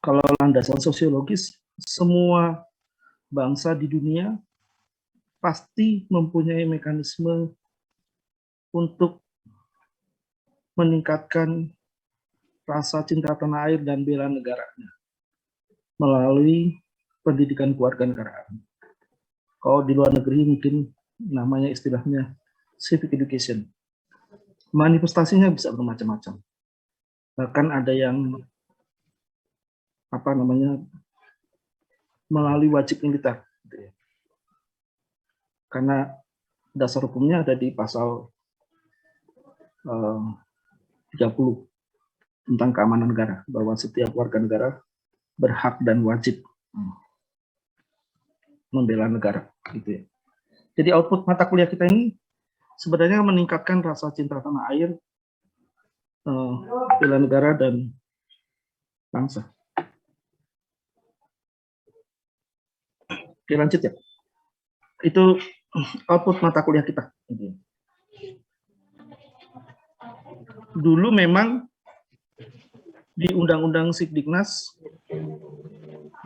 Kalau landasan sosiologis, semua bangsa di dunia pasti mempunyai mekanisme untuk meningkatkan rasa cinta tanah air dan bela negaranya melalui pendidikan kewarganegaraan. Kalau di luar negeri mungkin namanya istilahnya civic education. Manifestasinya bisa bermacam-macam. Bahkan ada yang melalui wajib militer. Karena dasar hukumnya ada di pasal 30 tentang keamanan negara, bahwa setiap warga negara berhak dan wajib membela negara. Gitu ya. Jadi output mata kuliah kita ini sebenarnya meningkatkan rasa cinta tanah air, bela negara dan bangsa. Oke, lanjut ya. Itu output mata kuliah kita. Dulu memang di Undang-Undang Sikdiknas,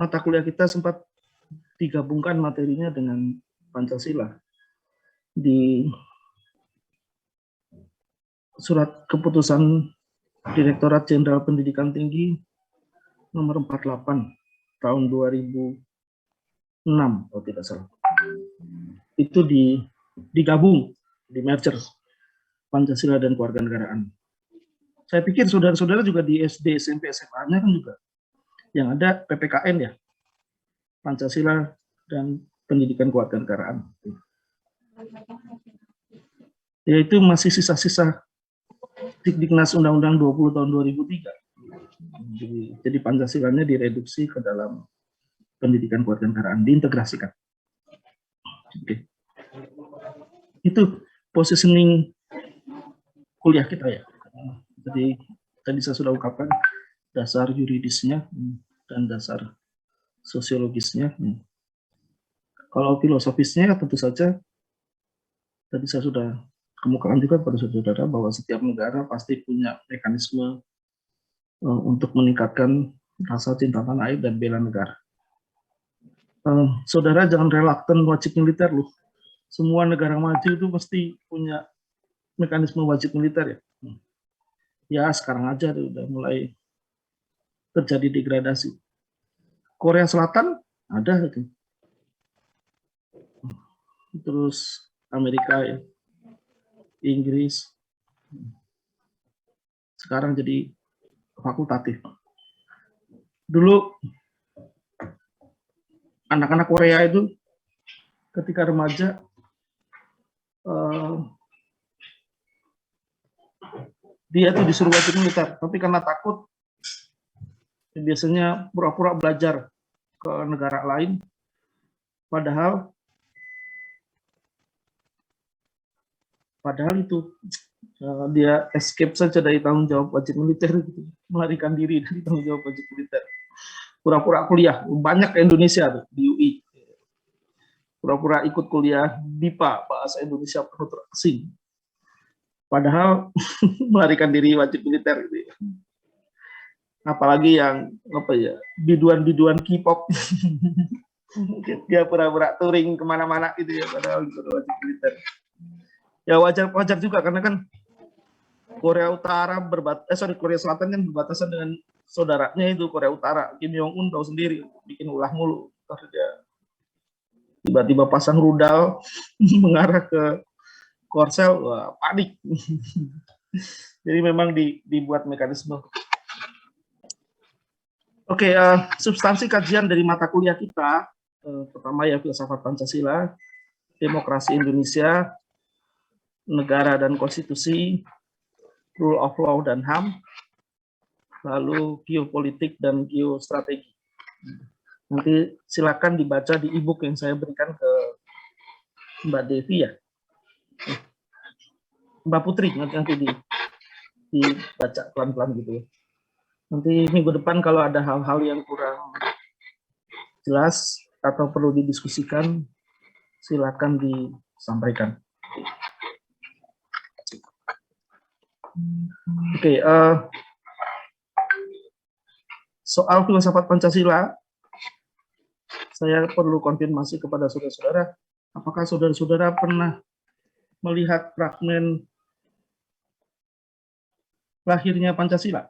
mata kuliah kita sempat digabungkan materinya dengan Pancasila. Di surat keputusan Direktorat Jenderal Pendidikan Tinggi nomor 48 tahun 2006, kalau tidak salah. Itu digabung, di merger Pancasila dan kewarganegaraan. Saya pikir saudara-saudara juga di SD, SMP, SMA-nya kan juga yang ada PPKN ya, Pancasila dan Pendidikan Kewarganegaraan. Yaitu masih sisa-sisa Diknas Undang-Undang 20 tahun 2003. Jadi Pancasilanya direduksi ke dalam Pendidikan Kewarganegaraan, diintegrasikan. Oke. Itu positioning kuliah kita ya. Jadi tadi saya sudah ungkapkan dasar yuridisnya dan dasar sosiologisnya. Kalau filosofisnya tentu saja tadi saya sudah kemukakan juga pada saudara bahwa setiap negara pasti punya mekanisme untuk meningkatkan rasa cinta tanah air dan bela negara. Saudara jangan relaktan wajib militer loh. Semua negara maju itu pasti punya mekanisme wajib militer ya. Ya sekarang aja udah mulai terjadi degradasi. Korea Selatan ada itu. Terus Amerika ya, Inggris. Sekarang jadi fakultatif. Dulu anak-anak Korea itu ketika remaja dia tuh disuruh wajib militer, tapi karena takut biasanya pura-pura belajar ke negara lain, padahal itu dia escape saja dari tanggung jawab wajib militer, gitu. Melarikan diri dari tanggung jawab wajib militer, pura-pura kuliah. Banyak ke Indonesia tuh, di UI, pura-pura ikut kuliah BIPA, bahasa Indonesia penutur asing, padahal melarikan diri wajib militer gitu ya. Apalagi yang biduan-biduan K-pop dia pura-pura touring kemana-mana gitu ya, padahal itu wajib militer. Ya wajar juga karena kan Korea Selatan kan berbatasan dengan saudaranya itu Korea Utara. Kim Jong Un tahu sendiri, bikin ulah mulu. Dia tiba-tiba pasang rudal mengarah ke Korsel, wah, panik. Jadi memang dibuat mekanisme. Oke, substansi kajian dari mata kuliah kita, pertama ya filsafat Pancasila, demokrasi Indonesia, negara dan konstitusi, rule of law dan HAM, lalu geopolitik dan geostrategi. Nanti silakan dibaca di e-book yang saya berikan ke Mbak Devi ya, Mbak Putri, nanti dibaca pelan-pelan gitu ya. Nanti minggu depan kalau ada hal-hal yang kurang jelas atau perlu didiskusikan, silakan disampaikan. Oke, soal filsafat Pancasila, saya perlu konfirmasi kepada saudara-saudara, apakah saudara-saudara pernah melihat fragmen lahirnya Pancasila?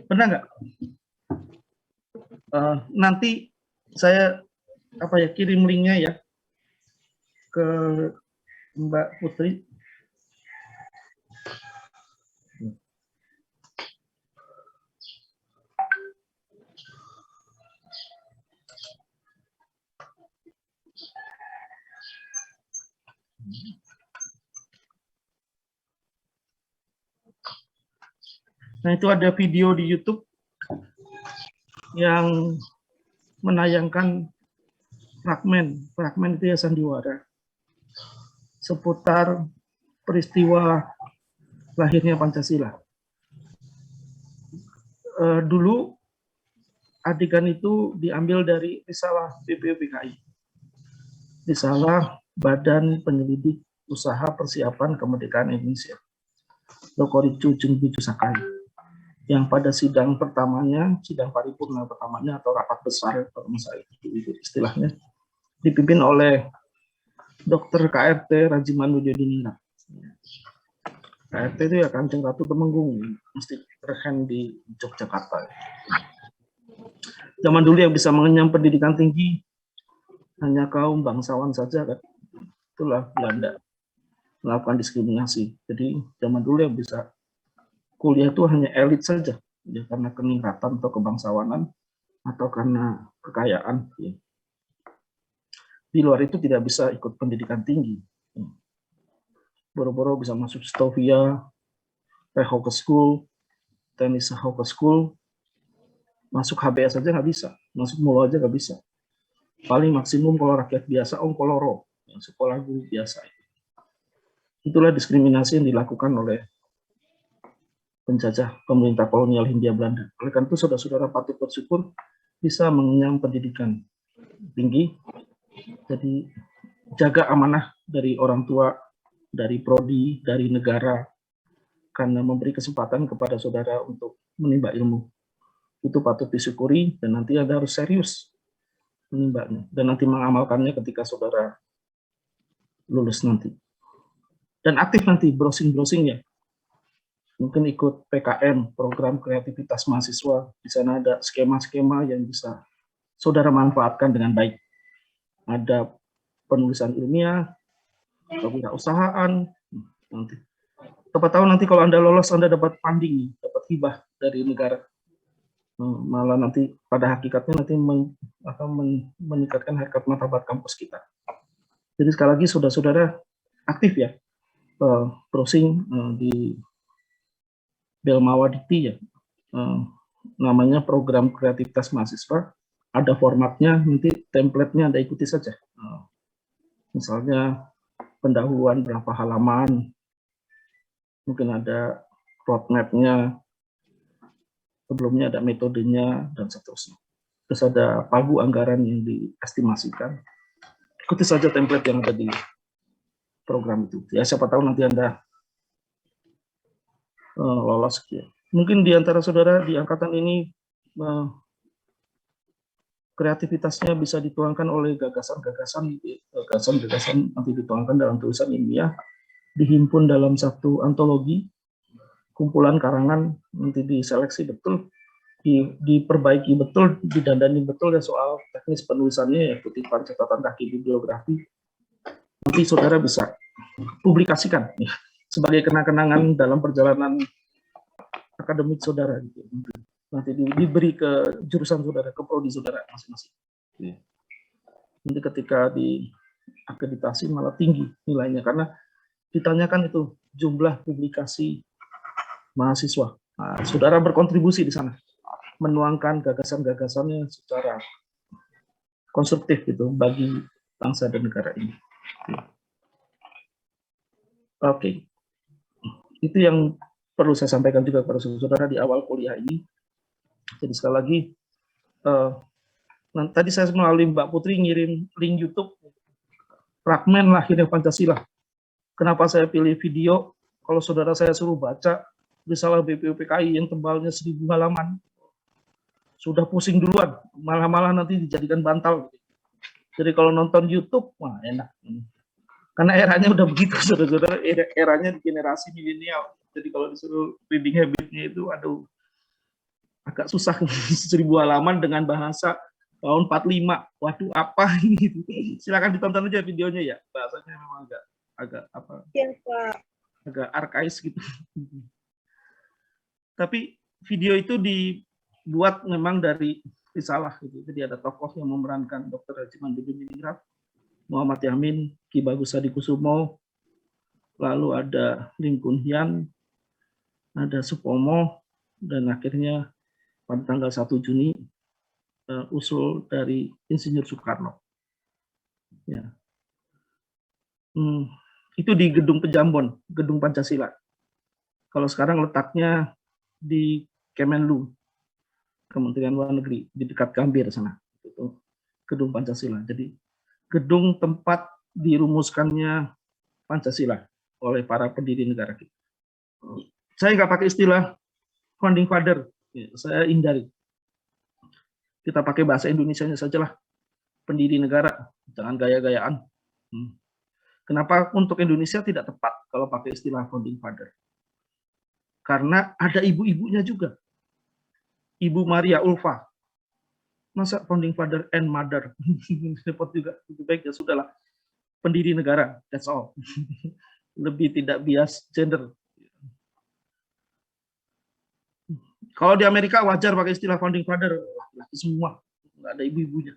Pernah nggak? Nanti saya kirim linknya ya ke Mbak Putri. Nah, itu ada video di YouTube yang menayangkan fragmen itu ya sandiwara seputar peristiwa lahirnya Pancasila. Dulu adegan itu diambil dari risalah BPUPKI, risalah Badan Penyelidik Usaha Persiapan Kemerdekaan Indonesia, Lokoricu Jungbicu Sakai, yang pada sidang pertamanya, sidang paripurna pertamanya atau rapat besar kalau misalnya itu istilahnya, dipimpin oleh Dr. KRT Rajiman Widyadiningrat. KRT itu ya Kanjeng Ratu Temenggung, mesti rehen di Yogyakarta. Zaman dulu yang bisa mengenyam pendidikan tinggi hanya kaum bangsawan saja kan. Itulah Belanda melakukan diskriminasi. Jadi zaman dulu yang bisa kuliah itu hanya elit saja, ya, karena keningkatan atau kebangsawanan atau karena kekayaan. Ya. Di luar itu tidak bisa ikut pendidikan tinggi. Boro-boro bisa masuk Stovia, Rehoke School, Tenis Hoke School, masuk HBS saja nggak bisa, masuk Mulo aja nggak bisa. Paling maksimum kalau rakyat biasa, Koloro, yang sekolah guru biasa. Itulah diskriminasi yang dilakukan oleh penjajah pemerintah kolonial Hindia Belanda. Oleh karena itu saudara-saudara patut bersyukur bisa mengenyam pendidikan tinggi. Jadi jaga amanah dari orang tua, dari prodi, dari negara, karena memberi kesempatan kepada saudara untuk menimba ilmu. Itu patut disyukuri dan nanti Anda harus serius menimbanya dan nanti mengamalkannya ketika saudara lulus nanti. Dan aktif nanti browsing-browsingnya. Mungkin ikut PKM, program kreativitas mahasiswa. Di sana ada skema-skema yang bisa saudara manfaatkan dengan baik. Ada penulisan ilmiah, kewirausahaan. Nanti. Siapa tahu nanti kalau Anda lolos, Anda dapat funding, dapat hibah dari negara. Malah nanti pada hakikatnya nanti akan meningkatkan harkat martabat kampus kita. Jadi sekali lagi saudara-saudara aktif ya, browsing di Belmawa Dikti ya, namanya program kreativitas mahasiswa, ada formatnya, nanti template-nya Anda ikuti saja. Misalnya pendahuluan berapa halaman, mungkin ada roadmap-nya, sebelumnya ada metodenya, dan seterusnya. Terus ada pagu anggaran yang diestimasikan. Ikuti saja template yang ada di program itu. Ya, siapa tahu nanti Anda lolos. Ya. Mungkin di antara saudara di angkatan ini kreativitasnya bisa dituangkan oleh gagasan-gagasan nanti dituangkan dalam tulisan ilmiah, dihimpun dalam satu antologi, kumpulan karangan, nanti diseleksi betul, diperbaiki betul, didandani betul ya soal teknis penulisannya ya, kutipan, catatan kaki, bibliografi. Nanti saudara bisa publikasikan ya, sebagai kenang-kenangan dalam perjalanan akademik saudara gitu. Nanti diberi ke jurusan saudara, ke prodi saudara masing-masing. Ya. Nanti ketika di akreditasi malah tinggi nilainya karena ditanyakan itu jumlah publikasi mahasiswa. Nah, saudara berkontribusi di sana, menuangkan gagasan-gagasannya secara konstruktif gitu bagi bangsa dan negara ini. Oke, itu yang perlu saya sampaikan juga kepada saudara di awal kuliah ini. Jadi sekali lagi, tadi saya melalui Mbak Putri ngirim link YouTube fragmen lahirnya Pancasila. Kenapa saya pilih video? Kalau saudara saya suruh baca risalah BPUPKI yang tebalnya 1000 halaman, sudah pusing duluan, malah nanti dijadikan bantal. Jadi kalau nonton YouTube, wah enak. Karena eranya udah begitu, saudara-saudara, eranya generasi milenial. Jadi kalau disuruh reading habitnya itu, aduh, agak susah. 1000 halaman dengan bahasa tahun 45. Waduh, apa gitu. Silakan ditonton aja videonya ya. Bahasanya memang agak apa? Ya, Pak. Agak arkais gitu. Tapi video itu dibuat memang dari risalah gitu. Jadi ada tokoh yang memerankan Dr. Rajiman Bidiningrat, Muhammad Yamin, Ki Bagus Hadikusumo, lalu ada Lim Kun Hian, ada Supomo, dan akhirnya pada tanggal 1 Juni usul dari Insinyur Soekarno. Ya. Itu di Gedung Pejambon, Gedung Pancasila. Kalau sekarang letaknya di Kemenlu, Kementerian Luar Negeri, di dekat Gambir sana. Itu Gedung Pancasila. Jadi gedung tempat dirumuskannya Pancasila oleh para pendiri negara kita. Saya nggak pakai istilah founding father, saya hindari. Kita pakai bahasa Indonesianya sajalah, pendiri negara, jangan gaya-gayaan. Kenapa untuk Indonesia tidak tepat kalau pakai istilah founding father? Karena ada ibu-ibunya juga. Ibu Maria Ulfa. Masa founding father and mother? Repot juga. Lebih baik ya sudahlah. Pendiri negara, that's all. Lebih tidak bias gender. Kalau di Amerika wajar pakai istilah founding father, laki semua, nggak ada ibu-ibunya.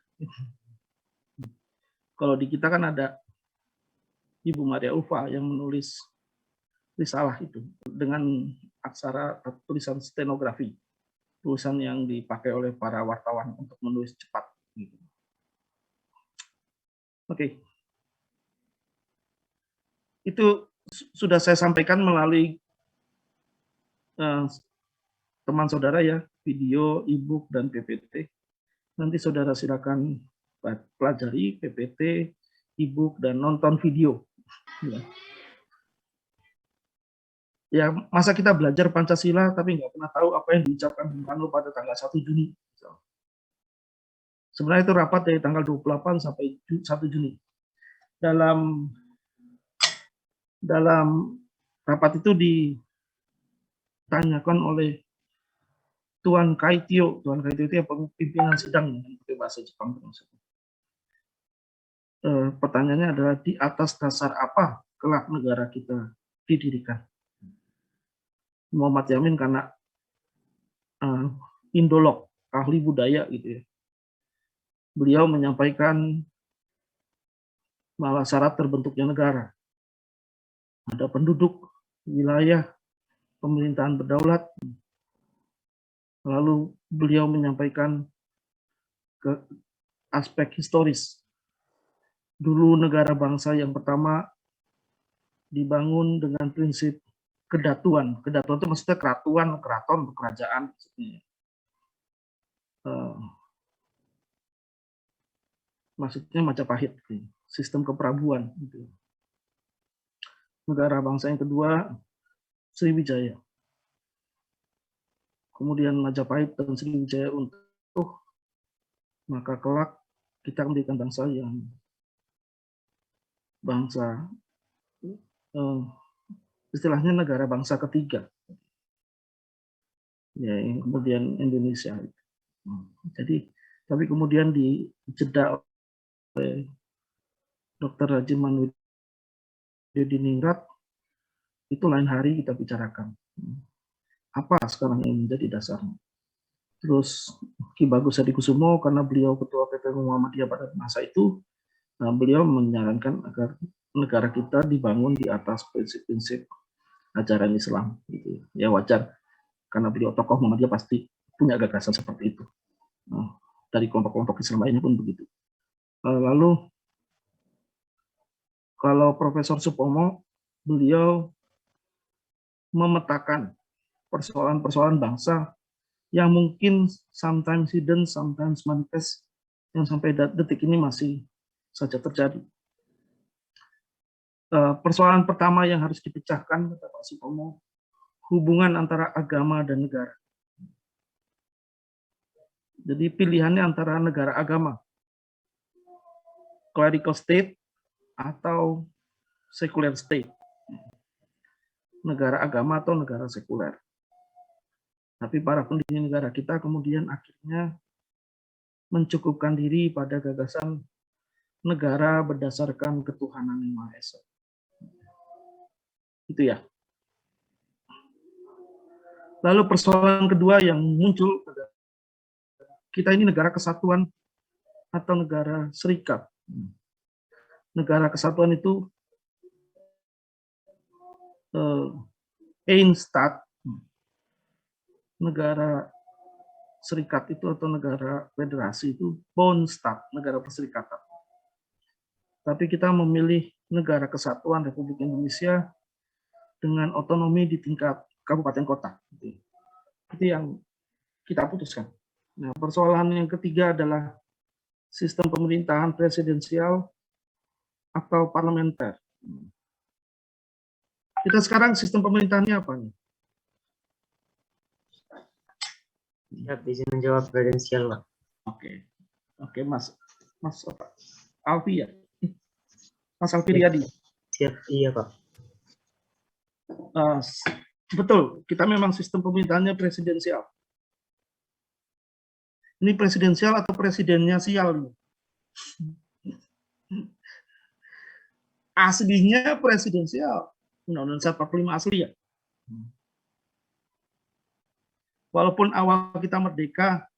Kalau di kita kan ada Ibu Maria Ulfa yang menulis risalah itu dengan aksara tulisan stenografi, tulisan yang dipakai oleh para wartawan untuk menulis cepat. Oke. Itu sudah saya sampaikan melalui teman saudara ya, video, e-book, dan PPT. Nanti saudara silakan pelajari PPT, e-book, dan nonton video. Ya, masa kita belajar Pancasila tapi nggak pernah tahu apa yang diucapkan Bung Karno pada tanggal 1 Juni. Sebenarnya itu rapat dari tanggal 28 sampai 1 Juni. Dalam rapat itu ditanyakan oleh Tuan Kaitio. Tuan Kaitio itu pimpinan sidang pakai bahasa Jepang. Pertanyaannya adalah di atas dasar apa kelak negara kita didirikan. Muhammad Yamin karena Indolog, ahli budaya gitu ya. Beliau menyampaikan bahwa syarat terbentuknya negara ada penduduk, wilayah, pemerintahan berdaulat. Lalu beliau menyampaikan ke aspek historis. Dulu negara bangsa yang pertama dibangun dengan prinsip kedatuan. Kedatuan itu maksudnya keratuan, keraton, kerajaan. Maksudnya Majapahit, sistem keprabuan. Negara bangsa yang kedua Sriwijaya. Kemudian Majapahit dan Sriwijaya untuk maka kelak kita menjadikan bangsa yang istilahnya negara bangsa ketiga. Ya, kemudian Indonesia. Jadi, tapi kemudian dijeda oleh Dr. Rajiman Bidiningrat, itu lain hari kita bicarakan. Apa sekarang yang menjadi dasarnya? Terus Ki Bagus Hadikusumo, karena beliau ketua PP Muhammadiyah pada masa itu, beliau menyarankan agar negara kita dibangun di atas prinsip-prinsip ajaran Islam. Gitu. Ya wajar, karena beliau tokoh Muhammadiyah pasti punya gagasan seperti itu. Dari kelompok-kelompok Islam lainnya pun begitu. Lalu kalau Profesor Supomo, beliau memetakan persoalan-persoalan bangsa yang mungkin sometimes hidden, sometimes manifest, yang sampai detik ini masih saja terjadi. persoalan pertama yang harus dipecahkan, kata Pak Supomo, hubungan antara agama dan negara. Jadi pilihannya antara negara agama, clerical state atau secular state, negara agama atau negara sekuler. Tapi para pendiri negara kita kemudian akhirnya mencukupkan diri pada gagasan negara berdasarkan ketuhanan yang Maha Esa. Itu ya. Lalu persoalan kedua yang muncul, kita ini negara kesatuan atau negara serikat. Negara kesatuan itu Eenstaat, negara serikat itu atau negara federasi itu Bondstaat, negara perserikatan. Tapi kita memilih negara kesatuan Republik Indonesia dengan otonomi di tingkat kabupaten kota. Itu yang kita putuskan. Nah, persoalan yang ketiga adalah sistem pemerintahan presidensial atau parlementer. Kita sekarang sistem pemerintahannya apa nih? Siap, izin menjawab presidensial, Pak. Oke, Mas Alfi ya? Mas Alfi Riyadi. Siap, iya Pak. Betul, kita memang sistem pemerintahannya presidensial. Ini presidensial atau presidennya sial? Aslinya presidensial, Undang-Undang 45 asli ya. Walaupun awal kita merdeka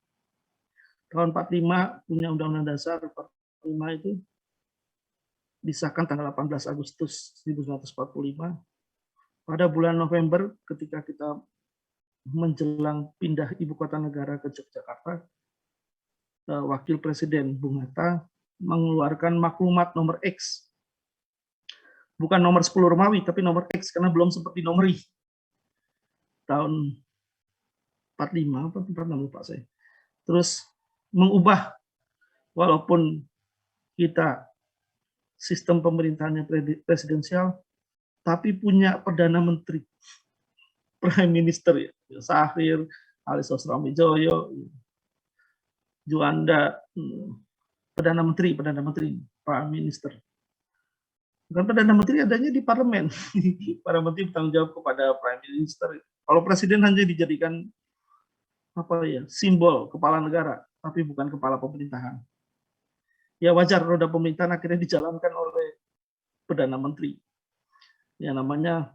tahun 45 punya Undang-Undang Dasar 45 itu disahkan tanggal 18 Agustus 1945. Pada bulan November ketika kita menjelang pindah ibu kota negara ke Yogyakarta, Wakil Presiden Bung Hatta mengeluarkan maklumat nomor X. Bukan nomor 10 Romawi, tapi nomor X karena belum sempat dinomori. Tahun 45 atau 46 lupa saya. Terus mengubah, walaupun kita sistem pemerintahannya presidensial, tapi punya Perdana Menteri, Prime Minister, ya. Sahir, Ali Sosroamidjojo, Juanda, Perdana Menteri, Prime Minister. Bukan Perdana Menteri adanya di parlemen. Para menteri bertanggung jawab kepada Prime Minister. Kalau presiden hanya dijadikan simbol kepala negara, tapi bukan kepala pemerintahan. Ya wajar roda pemerintahan akhirnya dijalankan oleh Perdana Menteri. Yang namanya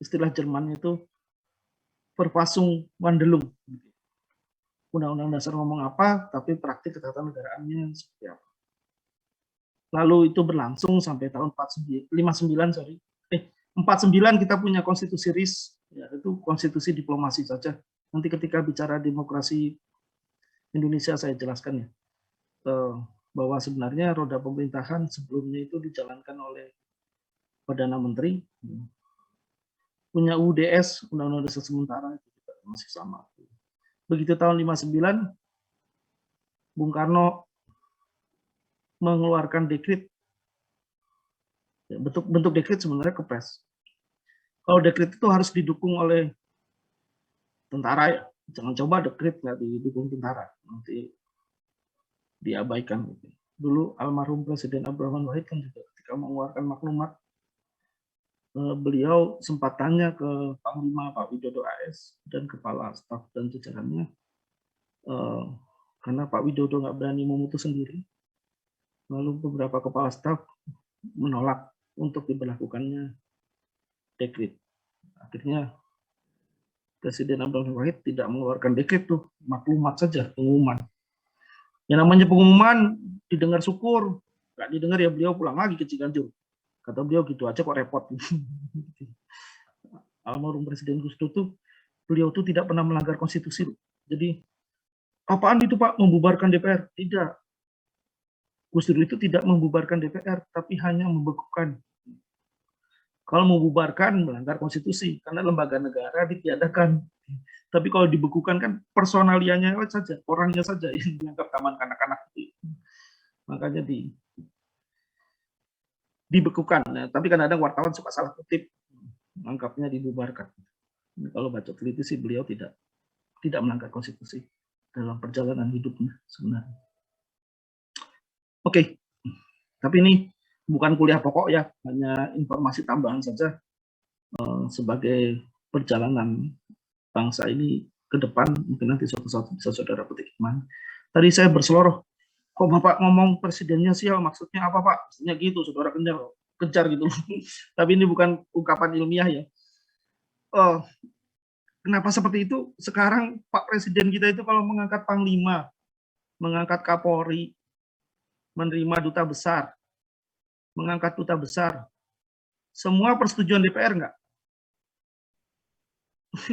istilah Jerman itu Verfassung-Mandelung. Undang-undang dasar ngomong apa, tapi praktik ketatanegaraan seperti apa. Lalu itu berlangsung sampai tahun 59, 49 kita punya konstitusi RIS, ya, itu konstitusi diplomasi saja. Nanti ketika bicara demokrasi Indonesia saya jelaskan ya, bahwa sebenarnya roda pemerintahan sebelumnya itu dijalankan oleh Perdana Menteri, punya UDS, Undang-Undang Dasar Sementara, itu juga masih sama. Begitu tahun 59, Bung Karno mengeluarkan dekret, bentuk dekret sebenarnya kepres. Kalau dekret itu harus didukung oleh tentara, ya. Jangan coba dekret nggak didukung tentara, nanti diabaikan. Dulu almarhum Presiden Abdurrahman Wahid kan juga ketika mengeluarkan maklumat, beliau sempat tanya ke Panglima Pak Widodo AS dan Kepala Staf dan jajarannya, karena Pak Widodo nggak berani memutus sendiri, lalu beberapa Kepala Staf menolak untuk diberlakukannya dekret. Akhirnya Presiden Abdurrahman Wahid tidak mengeluarkan dekret tuh, maklumat saja, pengumuman. Yang namanya pengumuman didengar syukur, nggak didengar ya beliau pulang lagi ke Ciganjur. Kata beliau gitu aja kok repot. Almarhum Presiden Gus Dur tuh, beliau tuh tidak pernah melanggar konstitusi. Jadi apaan itu Pak, membubarkan DPR? Tidak. Gus Dur itu tidak membubarkan DPR, tapi hanya membekukan. Kalau membubarkan melanggar konstitusi, karena lembaga negara ditiadakan. Tapi kalau dibekukan kan personalianya saja, orangnya saja yang dianggap taman kanak-kanak. Makanya dibekukan. Nah, tapi kadang-kadang wartawan suka salah kutip, menganggapnya dibubarkan. Kalau baca teliti sih beliau tidak melanggar konstitusi dalam perjalanan hidupnya sebenarnya. Oke, tapi ini bukan kuliah pokok ya, hanya informasi tambahan saja sebagai perjalanan bangsa ini ke depan. Mungkin nanti suatu saat bisa saudara petik hikmah. Tadi saya berseloroh, kok Bapak ngomong presidennya sial, maksudnya apa Pak? Maksudnya gitu, saudara kejar gitu. Tapi ini bukan ungkapan ilmiah ya. Kenapa seperti itu? Sekarang Pak Presiden kita itu kalau mengangkat Panglima, mengangkat Kapolri, menerima duta besar, mengangkat duta besar, semua persetujuan DPR nggak?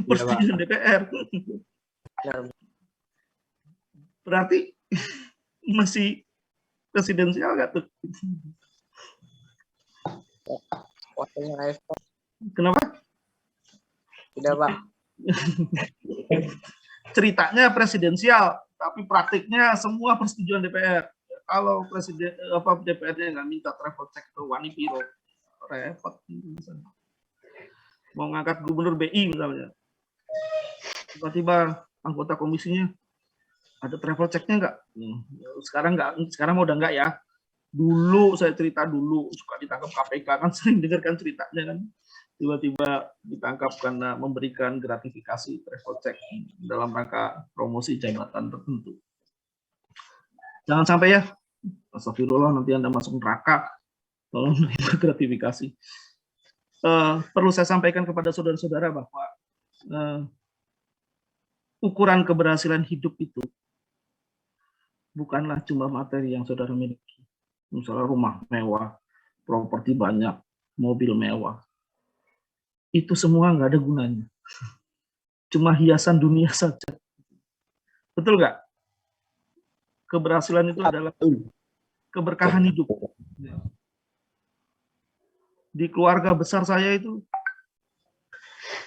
Persetujuan DPR. Berarti masih presidensial nggak tuh? Waktunya respon. Kenapa? Tidak, Pak. Ceritanya presidensial, tapi praktiknya semua persetujuan DPR. Kalau presiden DPR-nya nggak minta travel check ke Wanipiro, repot. Mau ngangkat gubernur BI misalnya, tiba-tiba anggota komisinya ada travel check-nya nggak? Sekarang udah nggak ya. Dulu saya cerita dulu suka ditangkap KPK, kan sering dengarkan ceritanya kan, tiba-tiba ditangkap karena memberikan gratifikasi travel check dalam rangka promosi jabatan tertentu. Jangan sampai ya, astagfirullah, nanti Anda masuk neraka kalau menerima gratifikasi. Perlu saya sampaikan kepada saudara-saudara bahwa ukuran keberhasilan hidup itu bukanlah cuma materi yang saudara miliki. Misalnya rumah mewah, properti banyak, mobil mewah. Itu semua nggak ada gunanya. Cuma hiasan dunia saja. Betul nggak? Keberhasilan itu adalah keberkahan hidup. Di keluarga besar saya itu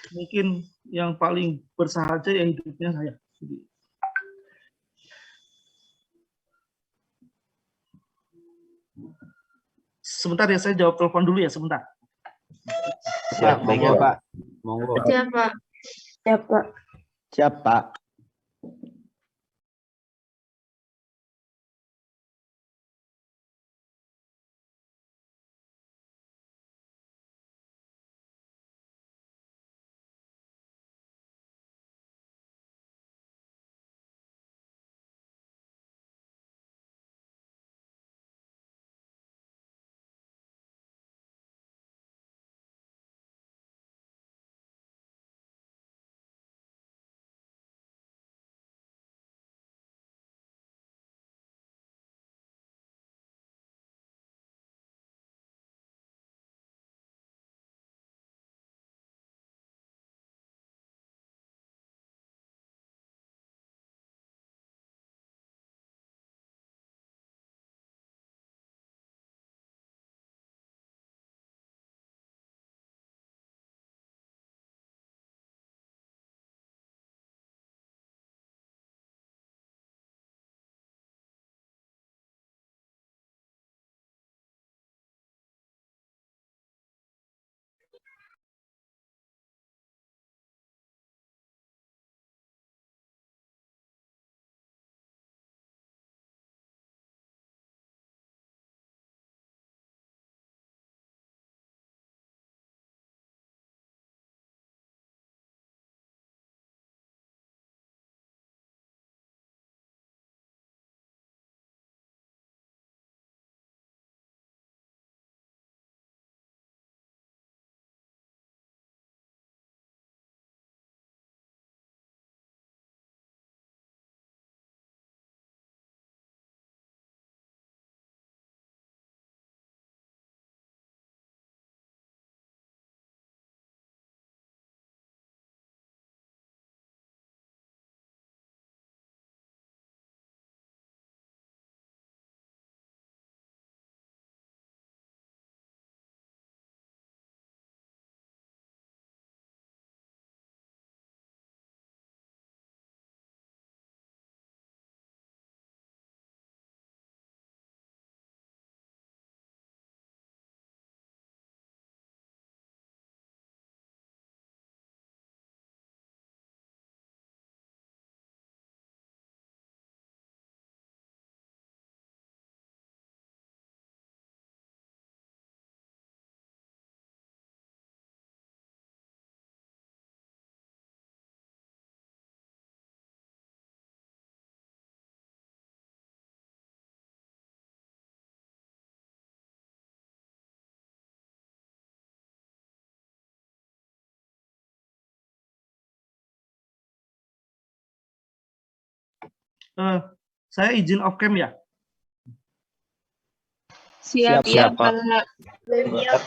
mungkin yang paling bersahaja ya hidupnya saya. Sebentar ya, saya jawab telepon dulu ya, sebentar. Siap, baik ya Pak. Monggo. Siap, Pak. Siap, Pak. Siap, Pak. Saya izin off cam ya. Siap, Siap, Pak. Pak.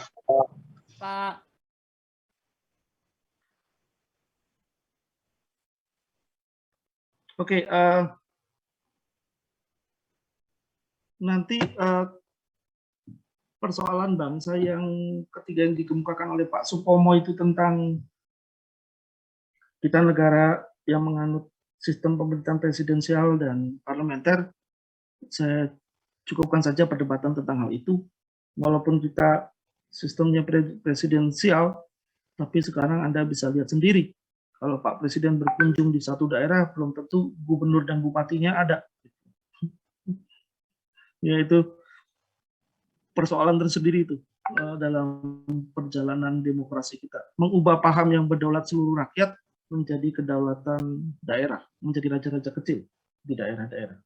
Pak. Oke, nanti persoalan bangsa yang ketiga yang dikemukakan oleh Pak Supomo itu tentang kita negara yang menganut sistem pemerintahan presidensial dan parlementer, saya cukupkan saja perdebatan tentang hal itu. Walaupun kita sistemnya presidensial, tapi sekarang Anda bisa lihat sendiri, kalau Pak Presiden berkunjung di satu daerah, belum tentu gubernur dan bupatinya ada. Yaitu persoalan tersendiri itu dalam perjalanan demokrasi kita. Mengubah paham yang berdaulat seluruh rakyat menjadi kedaulatan daerah, menjadi raja-raja kecil di daerah-daerah.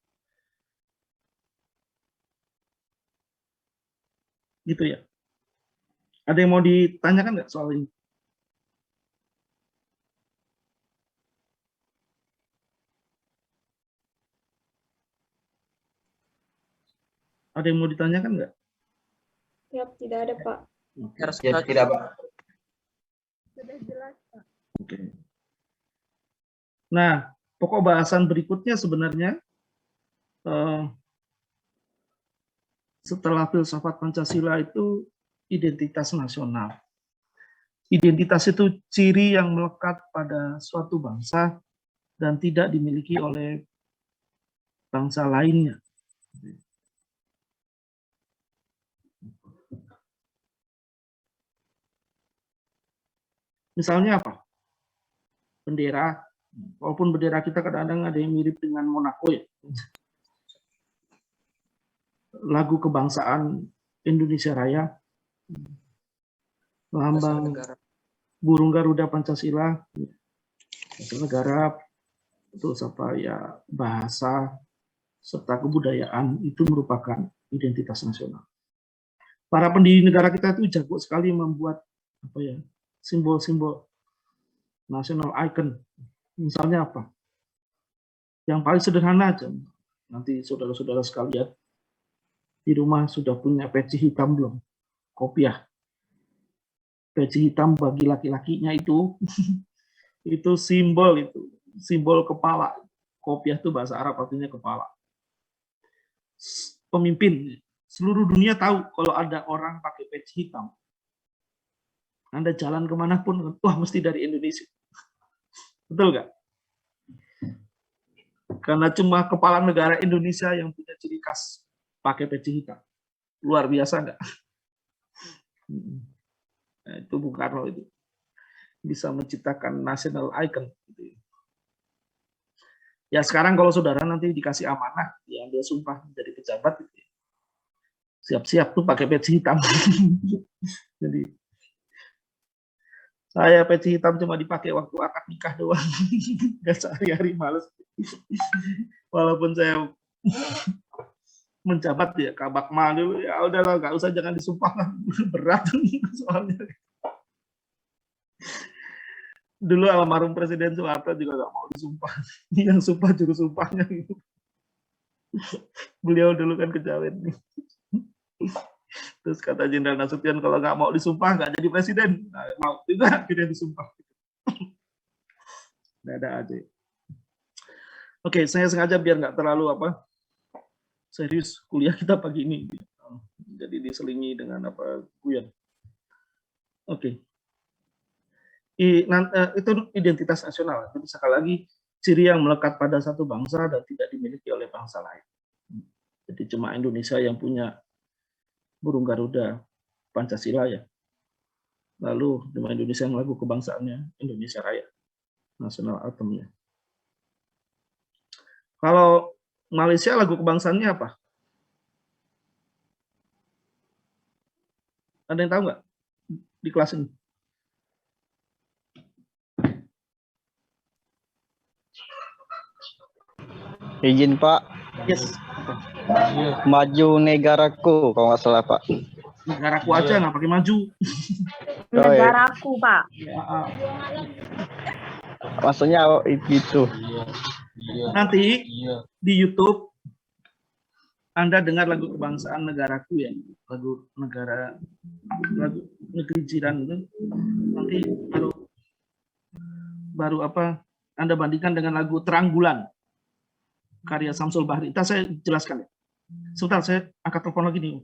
Gitu ya. Ada yang mau ditanyakan nggak soal ini? Ada yang mau ditanyakan nggak? Siap, tidak ada, Pak. Ya, tidak, Pak. Sudah jelas, Pak. Oke. Nah, pokok bahasan berikutnya sebenarnya setelah filsafat Pancasila itu identitas nasional. Identitas itu ciri yang melekat pada suatu bangsa dan tidak dimiliki oleh bangsa lainnya. Misalnya apa? Bendera. Walaupun bendera kita kadang-kadang ada yang mirip dengan Monaco ya. Lagu kebangsaan Indonesia Raya, lambang burung Garuda Pancasila, negara, terus apa ya, bahasa serta kebudayaan itu merupakan identitas nasional. Para pendiri negara kita itu jago sekali membuat apa ya, simbol-simbol nasional icon. Misalnya apa? Yang paling sederhana aja. Nanti saudara-saudara sekalian di rumah sudah punya peci hitam belum? Kopiah. Peci hitam bagi laki-lakinya itu itu simbol kepala. Kopiah itu bahasa Arab artinya kepala. Pemimpin seluruh dunia tahu kalau ada orang pakai peci hitam. Anda jalan kemanapun, wah mesti dari Indonesia. Betul nggak? Karena cuma kepala negara Indonesia yang punya ciri khas pakai peci hitam. Luar biasa nggak? Nah, itu Bung Karno itu bisa menciptakan national icon. Ya sekarang kalau saudara nanti dikasih amanah, ya dia sumpah menjadi pejabat, siap-siap tuh pakai peci hitam. Jadi saya peci hitam cuma dipakai waktu akad nikah doang, nggak sehari-hari, males. Walaupun saya menjabat ya kabak malu, ya udahlah nggak usah, jangan disumpah lah, berat soalnya. Dulu almarhum Presiden Soeharto juga nggak mau disumpah, yang sumpah juru sumpahnya gitu. Beliau dulu kan kejawen nih. Terus kata Jenderal Nasution, kalau nggak mau disumpah nggak jadi presiden. Nah, mau juga akhirnya disumpah. Ada aja. Oke, saya sengaja biar nggak terlalu serius kuliah kita pagi ini. Jadi diselingi dengan guyon. Oke. Itu identitas nasional. Jadi sekali lagi ciri yang melekat pada satu bangsa dan tidak dimiliki oleh bangsa lain. Jadi cuma Indonesia yang punya burung Garuda Pancasila ya. Lalu cuma Indonesia yang lagu kebangsaannya Indonesia Raya, nasional anthemnya. Kalau Malaysia lagu kebangsaannya apa? Ada yang tahu nggak di kelas ini? Izin, Pak. Yes. Maju negaraku, kalau nggak salah, Pak. Negaraku aja nggak pakai maju. Negaraku, Pak. Maksudnya gitu. Nanti di YouTube Anda dengar lagu kebangsaan negaraku ya, lagu negeri jiran itu. Nanti baru apa Anda bandingkan dengan lagu Terang Bulan karya Samsul Bahri. Ntar saya jelaskan ya. Sebentar, saya angkat telepon lagi nih.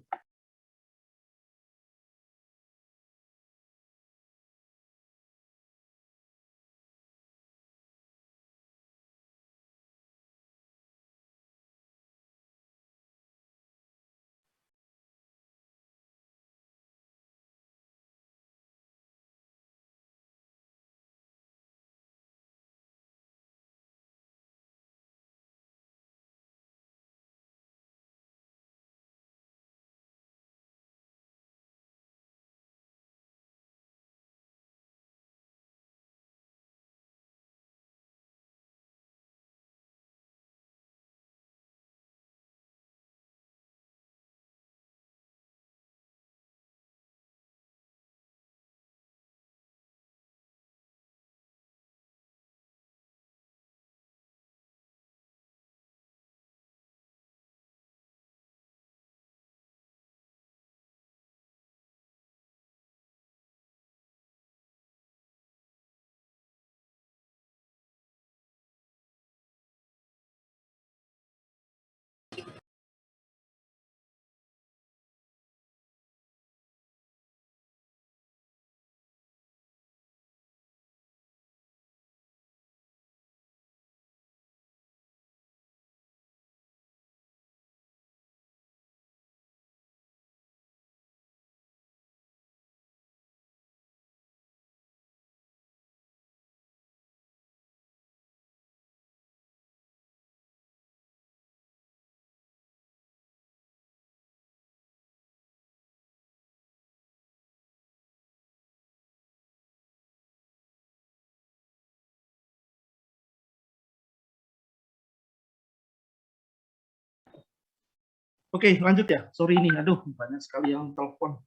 Oke, lanjut ya. Sorry ini, aduh banyak sekali yang telepon.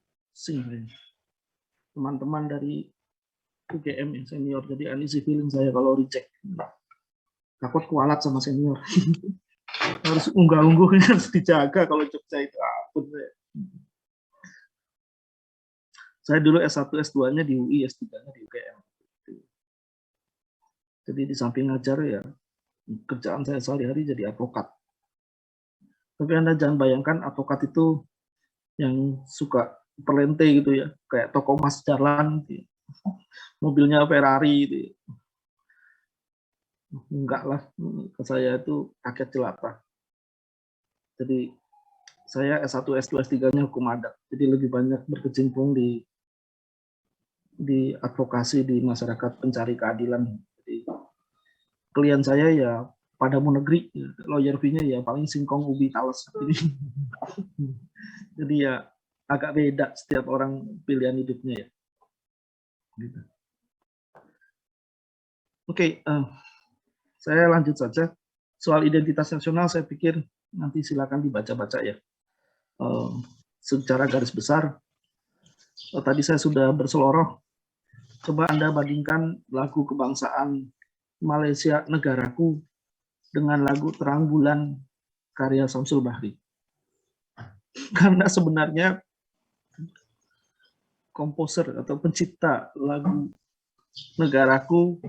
Teman-teman dari UGM yang senior, jadi uneasy feeling saya kalau reject. Takut kualat sama senior. Harus unggah-ungguh, harus dijaga kalau Jogja itu. Ampun saya. Saya dulu S1, S2-nya di UI, S3-nya di UGM. Jadi di samping ngajar ya, kerjaan saya sehari-hari jadi advokat. Tapi Anda jangan bayangkan advokat itu yang suka perlente gitu ya, kayak toko emas jalan, gitu. Mobilnya Ferrari gitu. Enggak lah, saya itu rakyat jelata. Jadi saya S1, S2, S3-nya hukum adat. Jadi lebih banyak berkecimpung di advokasi di masyarakat pencari keadilan. Jadi klien saya ya padamu negeri, lawyer fee-nya ya paling singkong, ubi, talas. Jadi ya agak beda setiap orang pilihan hidupnya ya. Gitu. Oke, saya lanjut saja. Soal identitas nasional saya pikir nanti silakan dibaca-baca ya. Secara garis besar, tadi saya sudah berseloroh. Coba Anda bandingkan lagu kebangsaan Malaysia Negaraku dengan lagu Terang Bulan karya Samsul Bahri. Karena sebenarnya komposer atau pencipta lagu Negaraku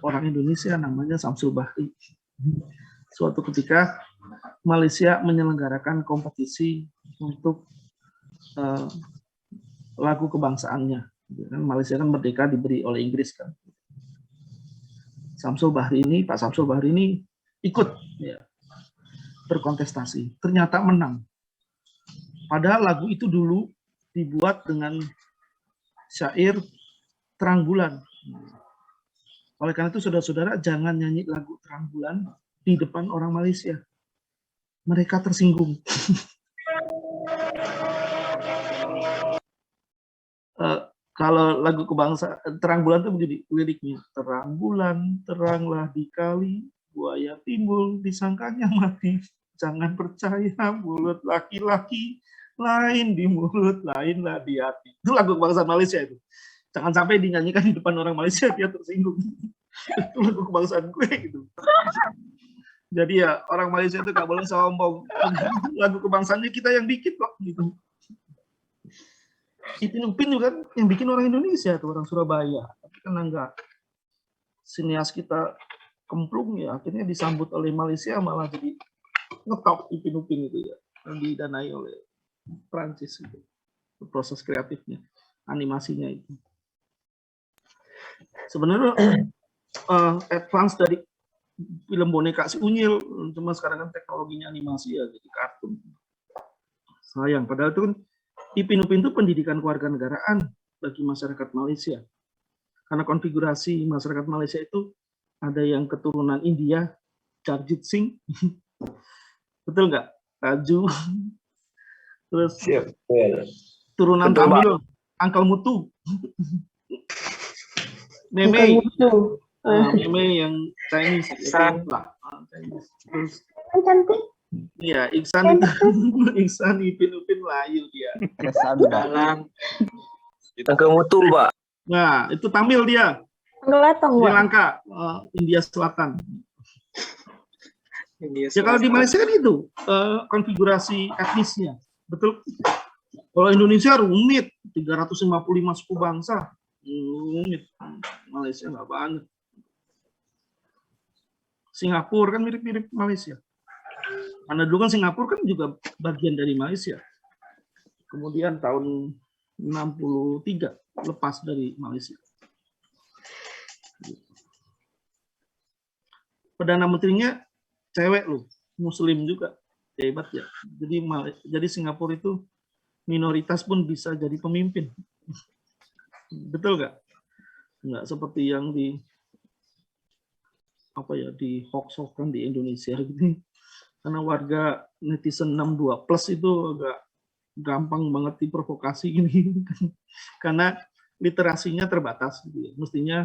orang Indonesia namanya Samsul Bahri. Suatu ketika Malaysia menyelenggarakan kompetisi untuk lagu kebangsaannya. Malaysia kan merdeka diberi oleh Inggris kan. Pak Samsul Bahri ini ikut ya, berkontestasi, ternyata menang. Padahal lagu itu dulu dibuat dengan syair Terang Bulan. Oleh karena itu saudara-saudara jangan nyanyi lagu Terang Bulan di depan orang Malaysia. Mereka tersinggung. Kalau lagu kebangsaan Terang Bulan itu begini liriknya, terang bulan teranglah di kali, buaya timbul disangkanya mati, jangan percaya mulut laki-laki, lain di mulut lainlah di hati. Itu lagu kebangsaan Malaysia itu. Jangan sampai dinyanyikan di depan orang Malaysia dia tersinggung. Itu lagu kebangsaan gue gitu. Jadi ya orang Malaysia itu nggak boleh sombong. Lagu kebangsaannya kita yang bikin kok gitu. Ipin Upin juga yang bikin orang Indonesia tuh, orang Surabaya. Tapi kan enggak. Sinias kita kemplung ya akhirnya disambut oleh Malaysia malah jadi ngetop Ipin Upin itu ya. Yang didanai oleh Prancis itu. Proses kreatifnya, animasinya itu. Sebenarnya advance dari film boneka si Unyil, cuma sekarang kan teknologinya animasi ya jadi kartun. Sayang, padahal itu kan Ipin Upin itu pendidikan kewarganegaraan bagi masyarakat Malaysia. Karena konfigurasi masyarakat Malaysia itu ada yang keturunan India, Charjit Singh, betul nggak? Raju, terus turunan Betul, Tamil, Uncle Mutu, Meme, Meme yang Chinese, Iksan. Chinese. Terus Kan cantik. iya, Iksan itu, Iksan Ipin Upin Melayu dia. Dalam Angka mutu, Pak. Nah, itu Tamil dia, Ngeletong, Sri Wak. Lanka, India Selatan. India Ya kalau di Selatan. Malaysia kan itu konfigurasi etnisnya, betul. Kalau Indonesia rumit, 355 suku bangsa, rumit. Malaysia nggak banyak. Singapura kan mirip-mirip Malaysia. Karena dulu kan Singapura kan juga bagian dari Malaysia. Kemudian tahun 63 lepas dari Malaysia. Perdana Menterinya cewek loh, Muslim juga, hebat ya. Jadi Singapura itu minoritas pun bisa jadi pemimpin, betul nggak? Nggak seperti yang di di hoax-hoaxkan di Indonesia gitu. Karena warga netizen 62 plus itu agak gampang banget diprovokasi gini, karena literasinya terbatas. Gitu ya. Mestinya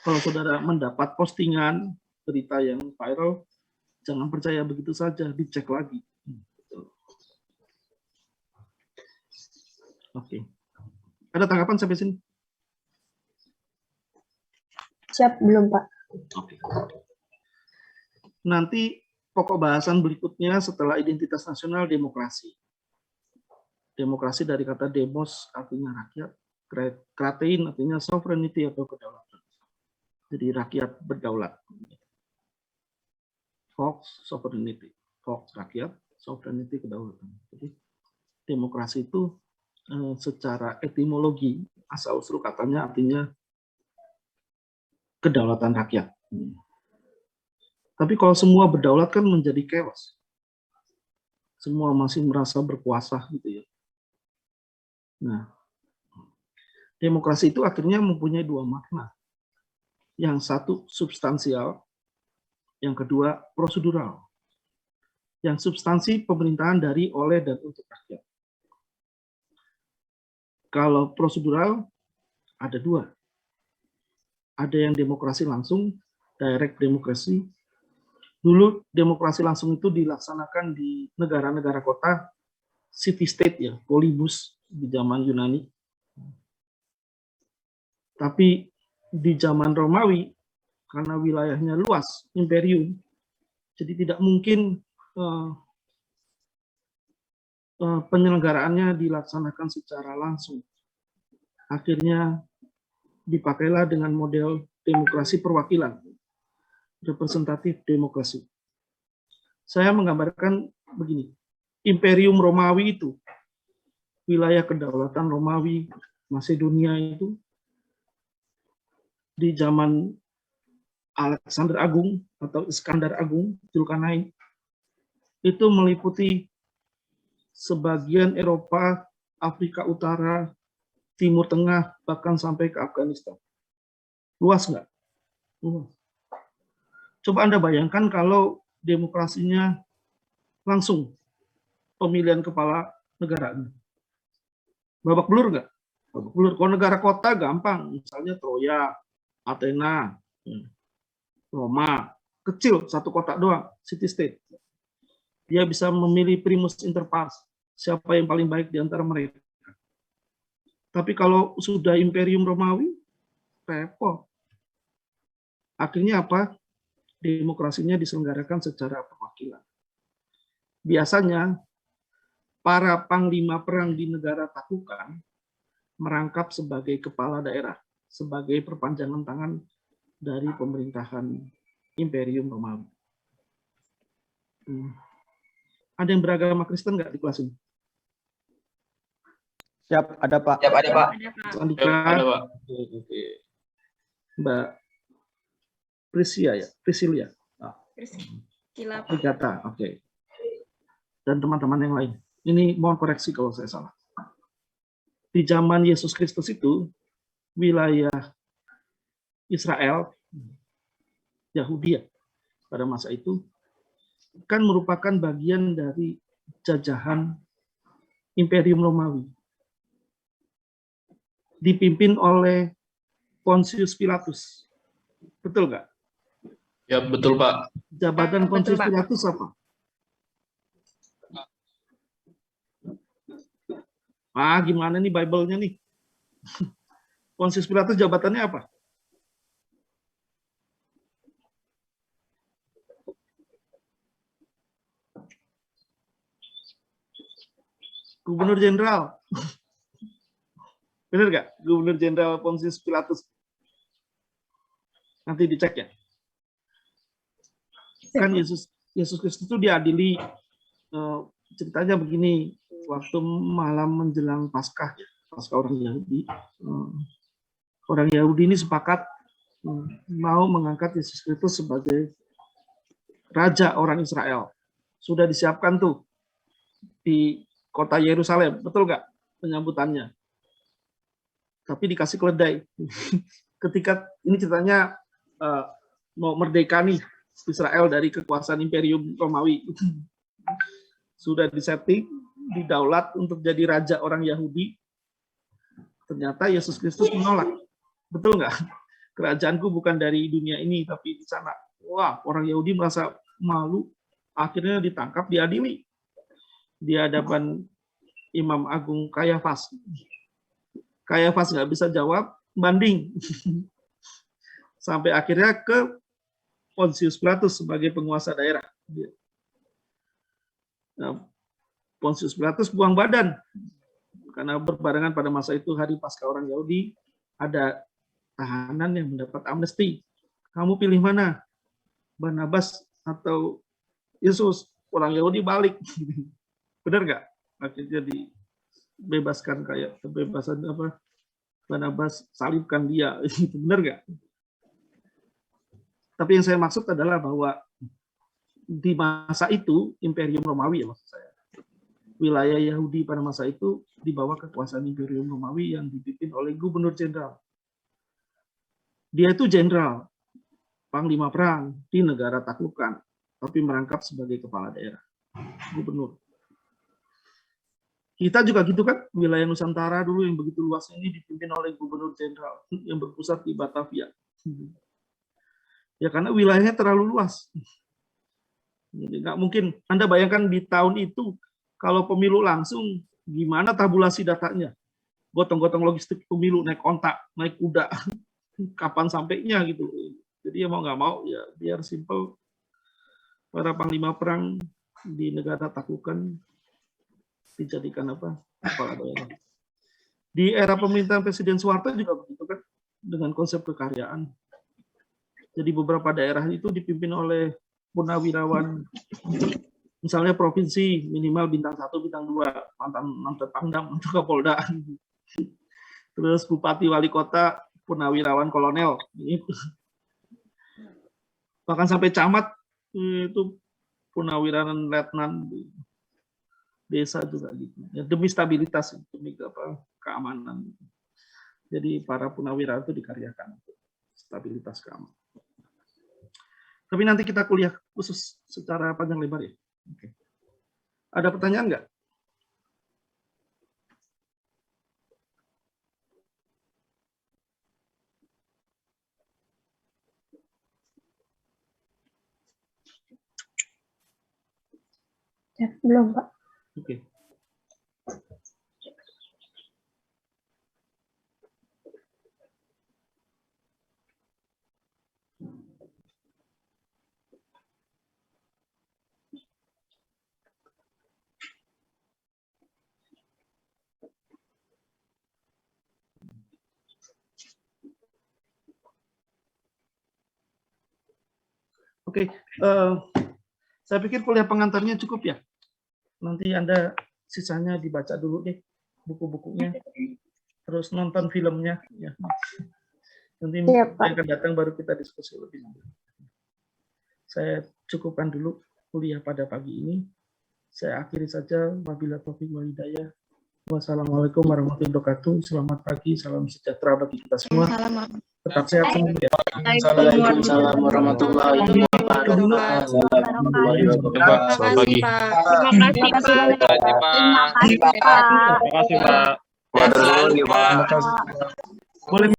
kalau saudara mendapat postingan berita yang viral, jangan percaya begitu saja, dicek lagi. Oke. Ada tanggapan sampai sini? Siap belum, Pak? Oke. Nanti pokok bahasan berikutnya setelah identitas nasional demokrasi. Demokrasi dari kata demos artinya rakyat, kratein artinya sovereignty atau kedaulatan. Jadi rakyat berdaulat. Fox sovereignty, Fox rakyat, sovereignty kedaulatan. Jadi demokrasi itu secara etimologi asal usul katanya artinya kedaulatan rakyat. Tapi kalau semua berdaulat kan menjadi chaos. Semua masih merasa berkuasa gitu ya. Nah, demokrasi itu akhirnya mempunyai dua makna. Yang satu substansial, yang kedua prosedural. Yang substansi pemerintahan dari, oleh, dan untuk rakyat. Kalau prosedural ada dua. Ada yang demokrasi langsung, direct demokrasi. Dulu demokrasi langsung itu dilaksanakan di negara-negara kota, city state ya, polybus di zaman Yunani. Tapi di zaman Romawi, karena wilayahnya luas, imperium, jadi tidak mungkin penyelenggaraannya dilaksanakan secara langsung. Akhirnya dipakailah dengan model demokrasi perwakilan, representatif demokrasi. Saya menggambarkan begini, imperium Romawi itu, wilayah kedaulatan Romawi, Masedonia itu, di zaman Alexander Agung atau Iskandar Agung, Zulkarnain, itu meliputi sebagian Eropa, Afrika Utara, Timur Tengah, bahkan sampai ke Afghanistan. Luas nggak? Luas. Coba Anda bayangkan kalau demokrasinya langsung pemilihan kepala negara. Babak belur nggak? Babak belur. Kalau negara kota gampang, misalnya Troya, Athena, Roma, kecil, satu kota doang, city state. Dia bisa memilih primus inter pares, siapa yang paling baik di antara mereka. Tapi kalau sudah Imperium Romawi, repot. Akhirnya apa? Demokrasinya diselenggarakan secara perwakilan. Biasanya para panglima perang di negara taklukan merangkap sebagai kepala daerah, sebagai perpanjangan tangan dari pemerintahan Imperium Romawi. Ada yang beragama Kristen nggak di kelas ini? Siap, ada Pak. Siap ada Pak. Andika, oke. Mbak Priscilia, Agatha, oke. Dan teman-teman yang lain. Ini mohon koreksi kalau saya salah. Di zaman Yesus Kristus itu, wilayah Israel, Yahudi pada masa itu, kan merupakan bagian dari jajahan Imperium Romawi. Dipimpin oleh Pontius Pilatus. Betul nggak? Ya, betul Pak. Jabatan Betul, Pontius Pak. Pilatus apa? Gimana nih Bible-nya nih? Pontius Pilatus jabatannya apa? Gubernur Jenderal. Benar nggak? Gubernur Jenderal Pontius Pilatus. Nanti dicek ya. Kan Yesus Kristus itu diadili, ceritanya begini, waktu malam menjelang Paskah, Paskah orang Yahudi, orang Yahudi ini sepakat mau mengangkat Yesus Kristus sebagai raja orang Israel. Sudah disiapkan tuh di kota Yerusalem, betul nggak penyambutannya? Tapi dikasih keledai. Ketika ini ceritanya mau merdeka nih Israel dari kekuasaan Imperium Romawi. Sudah disetting, didaulat untuk jadi raja orang Yahudi. Ternyata Yesus Kristus menolak. Betul nggak? Kerajaanku bukan dari dunia ini, tapi di sana. Wah, orang Yahudi merasa malu. Akhirnya ditangkap, diadili di hadapan Imam Agung Kayafas. Kayafas nggak bisa jawab, banding. Sampai akhirnya ke Pontius Pilatus sebagai penguasa daerah. Nah, Pontius Pilatus buang badan karena berbarengan pada masa itu hari Paskah orang Yahudi, ada tahanan yang mendapat amnesti. Kamu pilih mana? Barnabas atau Yesus? Orang Yahudi balik. Benar nggak? Akhirnya dibebaskan, kayak kebebasan apa? Barnabas salibkan dia. Benar nggak? Tapi yang saya maksud adalah bahwa di masa itu Imperium Romawi, ya maksud saya, wilayah Yahudi pada masa itu di bawah kekuasaan Imperium Romawi yang dipimpin oleh Gubernur Jenderal. Dia itu jenderal, panglima perang di negara taklukan, tapi merangkap sebagai kepala daerah, gubernur. Kita juga gitu kan, wilayah Nusantara dulu yang begitu luas ini dipimpin oleh Gubernur Jenderal yang berpusat di Batavia. Ya karena wilayahnya terlalu luas. Jadi nggak mungkin. Anda bayangkan di tahun itu kalau pemilu langsung, gimana tabulasi datanya? Gotong-gotong logistik pemilu, naik ontak, naik kuda, kapan sampainya gitu. Jadi ya mau nggak mau ya biar simple, para panglima perang di negara taklukan dijadikan apa? Kepala daerah. Di era pemerintahan Presiden Soeharto juga begitu kan, dengan konsep kekaryaan. Jadi beberapa daerah itu dipimpin oleh purnawirawan, misalnya provinsi minimal bintang 1, bintang 2, mantan Pangdam, mantan Kapolda. Terus bupati wali kota purnawirawan kolonel. Bahkan sampai camat itu purnawirawan letnan, desa juga gitu. Ya, demi stabilitas, demi apa, keamanan. Jadi para purnawirawan itu dikaryakan untuk stabilitas keamanan. Tapi nanti kita kuliah khusus secara panjang lebar ya. Oke. Ada pertanyaan nggak? Ya, belum, Pak. Oke. Oke, saya pikir kuliah pengantarnya cukup ya. Nanti Anda sisanya dibaca dulu deh buku-bukunya, terus nonton filmnya ya. Nanti Iya, Pak. yang akan datang baru kita diskusi lebih lanjut. Saya cukupkan dulu kuliah pada pagi ini. Saya akhiri saja. Wabillahi taufiq wal hidayah. Wassalamualaikum warahmatullahi wabarakatuh. Selamat pagi, salam sejahtera bagi kita semua. Tetap sehat semua ya. Waalaikumsalam warahmatullahi wabarakatuh. Pak, selamat pagi. Terima kasih, Pak. Terima kasih, Pak. Boleh